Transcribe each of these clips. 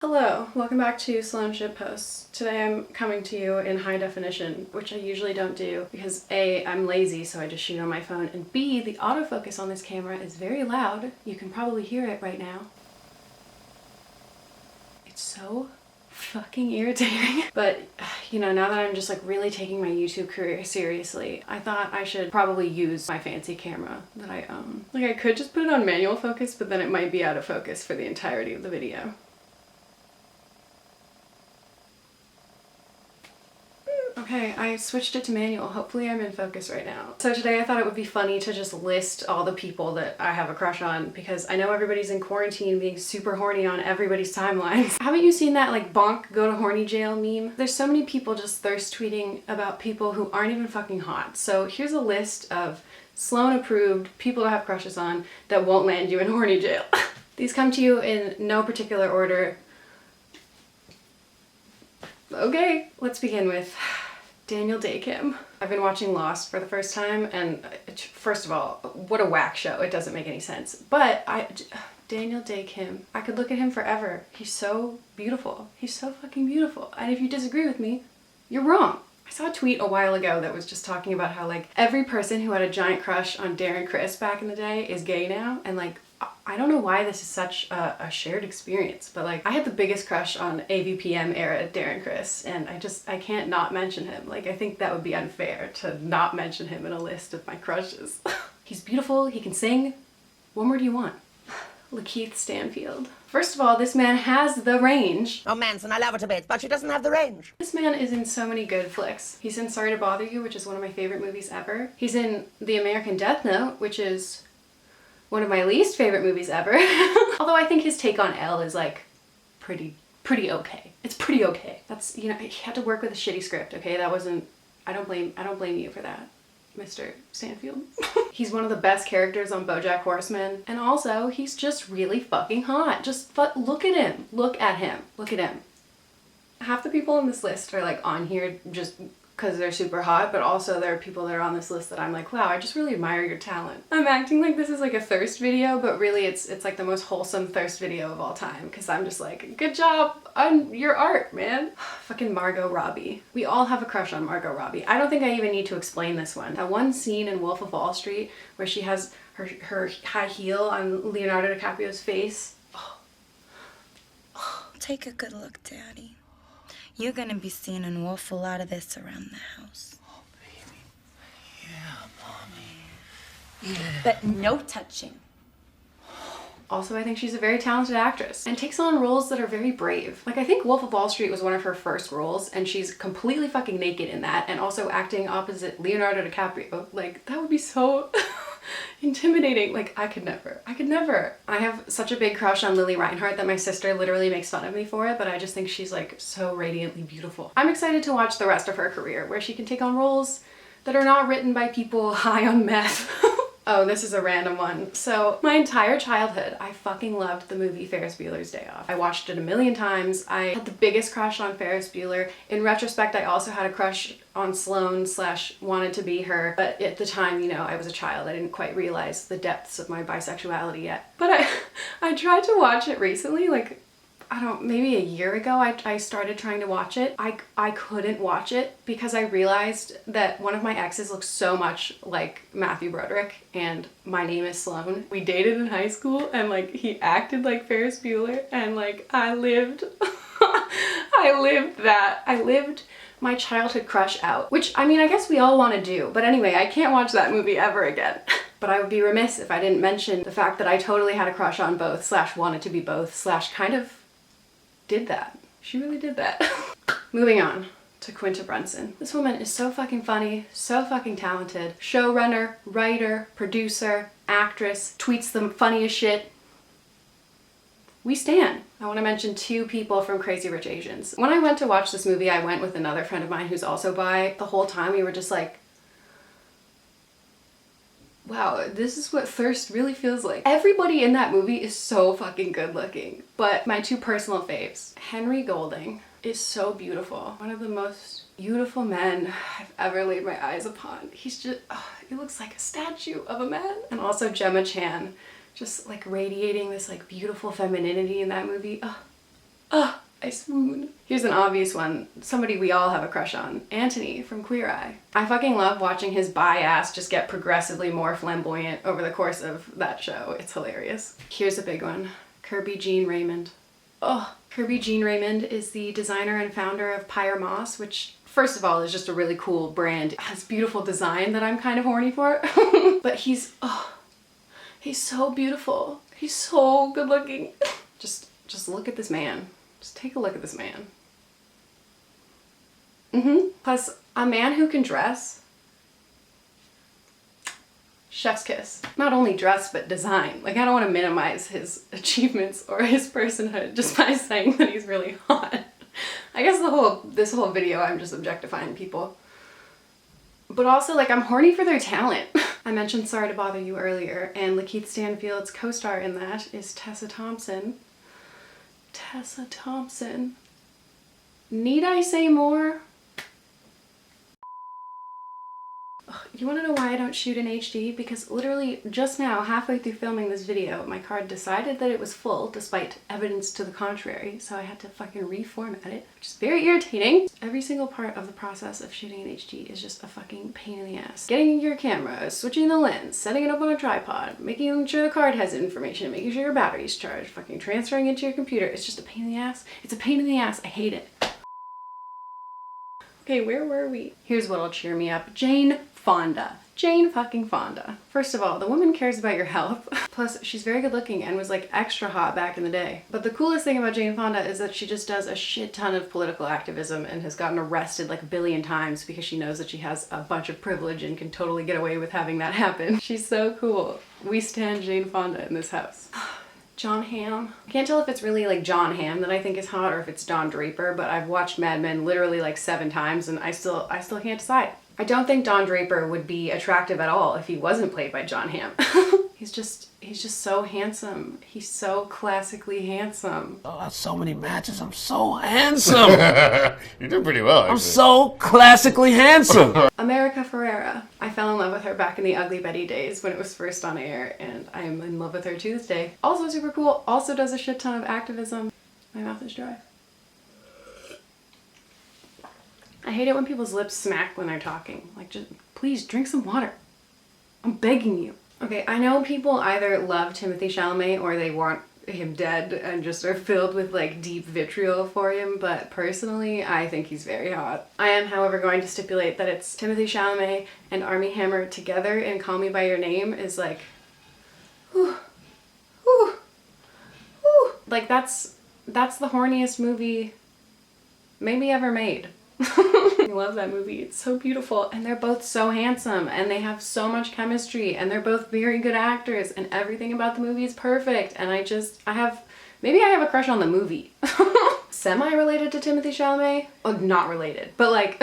Hello, welcome back to Sloane Shitposts. Today I'm coming to you in high definition, which I usually don't do because A, I'm lazy so I just shoot on my phone, and B, the autofocus on this camera is very loud. You can probably hear it right now. It's so fucking irritating. But, you know, now that I'm just like really taking my YouTube career seriously, I thought I should probably use my fancy camera that I own. Like I could just put it on manual focus, but then it might be out of focus for the entirety of the video. Okay, I switched it to manual. Hopefully I'm in focus right now. So today I thought it would be funny to just list all the people that I have a crush on because I know everybody's in quarantine being super horny on everybody's timelines. Haven't you seen that like bonk go to horny jail meme? There's so many people just thirst tweeting about people who aren't even fucking hot. So here's a list of Sloane approved people to have crushes on that won't land you in horny jail. These come to you in no particular order. Okay, let's begin with Daniel Day-Kim. I've been watching Lost for the first time, and first of all, what a whack show. It doesn't make any sense. But Daniel Day-Kim, I could look at him forever. He's so beautiful. He's so fucking beautiful. And if you disagree with me, you're wrong. I saw a tweet a while ago that was just talking about how like every person who had a giant crush on Darren Criss back in the day is gay now, and like I don't know why this is such a shared experience, but like I had the biggest crush on AVPM era Darren Criss, and I can't not mention him. Like I think that would be unfair to not mention him in a list of my crushes. He's beautiful, he can sing. What more do you want? Lakeith Stanfield. First of all, this man has the range. Oh Manson, I love her to bits, but she doesn't have the range. This man is in so many good flicks. He's in Sorry to Bother You, which is one of my favorite movies ever. He's in The American Death Note, which is one of my least favorite movies ever. Although I think his take on Elle is like pretty okay. It's pretty okay. That's, you know, he had to work with a shitty script, okay? That wasn't, I don't blame you for that, Mr. Stanfield. He's one of the best characters on BoJack Horseman, and also he's just really fucking hot. Just look at him. Look at him. Look at him. Half the people on this list are like on here just because they're super hot, but also there are people that are on this list that I'm like, wow, I just really admire your talent. I'm acting like this is like a thirst video, but really it's like the most wholesome thirst video of all time, because I'm just like, good job on your art, man. Fucking Margot Robbie. We all have a crush on Margot Robbie. I don't think I even need to explain this one. That one scene in Wolf of Wall Street where she has her high heel on Leonardo DiCaprio's face. Take a good look, Daddy. You're gonna be seeing an awful lot of this around the house. Oh, baby. Yeah, Mommy. Yeah. But no touching. Also, I think she's a very talented actress and takes on roles that are very brave. Like, I think Wolf of Wall Street was one of her first roles, and she's completely fucking naked in that, and also acting opposite Leonardo DiCaprio. Like, that would be so intimidating. Like, I could never. I have such a big crush on Lili Reinhart that my sister literally makes fun of me for it, but I just think she's like so radiantly beautiful. I'm excited to watch the rest of her career, where she can take on roles that are not written by people high on meth. Oh, this is a random one. So my entire childhood, I fucking loved the movie Ferris Bueller's Day Off. I watched it a million times. I had the biggest crush on Ferris Bueller. In retrospect, I also had a crush on Sloane / wanted to be her. But at the time, you know, I was a child. I didn't quite realize the depths of my bisexuality yet. But I tried to watch it recently, like, I don't, maybe a year ago I started trying to watch it. I couldn't watch it because I realized that one of my exes looks so much like Matthew Broderick, and my name is Sloane. We dated in high school, and like he acted like Ferris Bueller, and like I lived I lived my childhood crush out, which I mean I guess we all want to do, but anyway, I can't watch that movie ever again. But I would be remiss if I didn't mention the fact that I totally had a crush on both / wanted to be both / kind of did that. She really did that. Moving on to Quinta Brunson. This woman is so fucking funny, so fucking talented. Showrunner, writer, producer, actress, tweets the funniest shit. We stan. I want to mention two people from Crazy Rich Asians. When I went to watch this movie, I went with another friend of mine who's also bi. The whole time we were just like, wow, this is what thirst really feels like. Everybody in that movie is so fucking good looking. But my two personal faves, Henry Golding is so beautiful. One of the most beautiful men I've ever laid my eyes upon. He's just, he looks like a statue of a man. And also Gemma Chan, just like radiating this like beautiful femininity in that movie. Oh, I swoon. Here's an obvious one. Somebody we all have a crush on. Antoni from Queer Eye. I fucking love watching his bi-ass just get progressively more flamboyant over the course of that show. It's hilarious. Here's a big one. Kerby jean-raymond. Oh, Kerby jean-raymond is the designer and founder of Pyre Moss, which first of all is just a really cool brand. It has beautiful design that I'm kind of horny for. But he's so beautiful. He's so good looking. Just look at this man. Just take a look at this man. Plus, a man who can dress. Chef's kiss. Not only dress, but design. Like, I don't want to minimize his achievements or his personhood just by saying that he's really hot. I guess this whole video I'm just objectifying people. But also, like, I'm horny for their talent. I mentioned Sorry to Bother You earlier, and Lakeith Stanfield's co-star in that is Tessa Thompson. Tessa Thompson. Need I say more? Ugh, you want to know why I don't shoot in HD? Because literally just now, halfway through filming this video, my card decided that it was full despite evidence to the contrary, so I had to fucking reformat it, which is very irritating. Every single part of the process of shooting in HD is just a fucking pain in the ass. Getting your camera, switching the lens, setting it up on a tripod, making sure the card has information, making sure your battery's charged, fucking transferring it to your computer. It's just a pain in the ass. It's a pain in the ass. I hate it. Okay, where were we? Here's what'll cheer me up. Fonda. Jane fucking Fonda. First of all, the woman cares about your health. Plus, she's very good looking and was like extra hot back in the day. But the coolest thing about Jane Fonda is that she just does a shit ton of political activism and has gotten arrested like a billion times because she knows that she has a bunch of privilege and can totally get away with having that happen. She's so cool. We stan Jane Fonda in this house. Jon Hamm. I can't tell if it's really like Jon Hamm that I think is hot or if it's Don Draper, but I've watched Mad Men literally like 7 times and I still can't decide. I don't think Don Draper would be attractive at all if he wasn't played by Jon Hamm. He's just so handsome. He's so classically handsome. Oh, that's so many matches. I'm so handsome. You did pretty well, actually. I'm so classically handsome. America Ferrera. I fell in love with her back in the Ugly Betty days when it was first on air, and I am in love with her to this day. Also super cool, also does a shit ton of activism. My mouth is dry. I hate it when people's lips smack when they're talking. Like, just please drink some water. I'm begging you. Okay, I know people either love Timothee Chalamet or they want him dead and just are filled with like deep vitriol for him, but personally I think he's very hot. I am, however, going to stipulate that it's Timothee Chalamet and Armie Hammer together in Call Me By Your Name is like, whew, whew, whew. Like that's the horniest movie maybe ever made. I love that movie. It's so beautiful and they're both so handsome and they have so much chemistry and they're both very good actors and everything about the movie is perfect and maybe I have a crush on the movie. Semi-related to Timothee Chalamet? Oh, not related, but like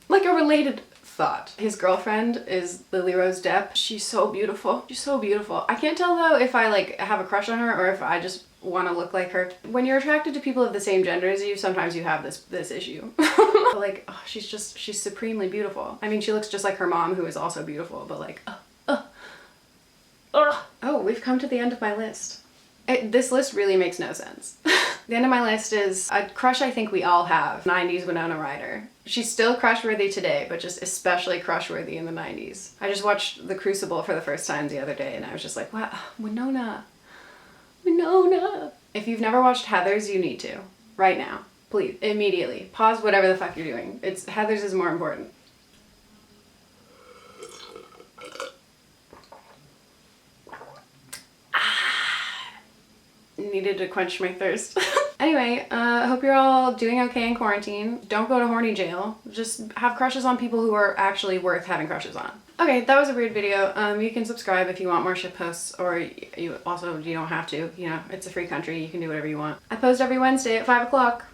like a related thought. His girlfriend is Lily Rose Depp. She's so beautiful. She's so beautiful. I can't tell though if I like have a crush on her or if I just want to look like her. When you're attracted to people of the same gender as you, sometimes you have this issue. Like, oh, she's supremely beautiful. I mean, she looks just like her mom, who is also beautiful, but like, oh, we've come to the end of my list. This list really makes no sense. The end of my list is a crush I think we all have. 90s Winona Ryder. She's still crush-worthy today, but just especially crush-worthy in the 90s. I just watched The Crucible for the first time the other day and I was just like, wow, Winona. If you've never watched Heathers, you need to. Right now. Please. Immediately. Pause whatever the fuck you're doing. Heathers is more important. Needed to quench my thirst. Anyway, hope you're all doing okay in quarantine. Don't go to horny jail. Just have crushes on people who are actually worth having crushes on. Okay, that was a weird video. You can subscribe if you want more shit posts, or you don't have to. You know, it's a free country. You can do whatever you want. I post every Wednesday at 5 o'clock.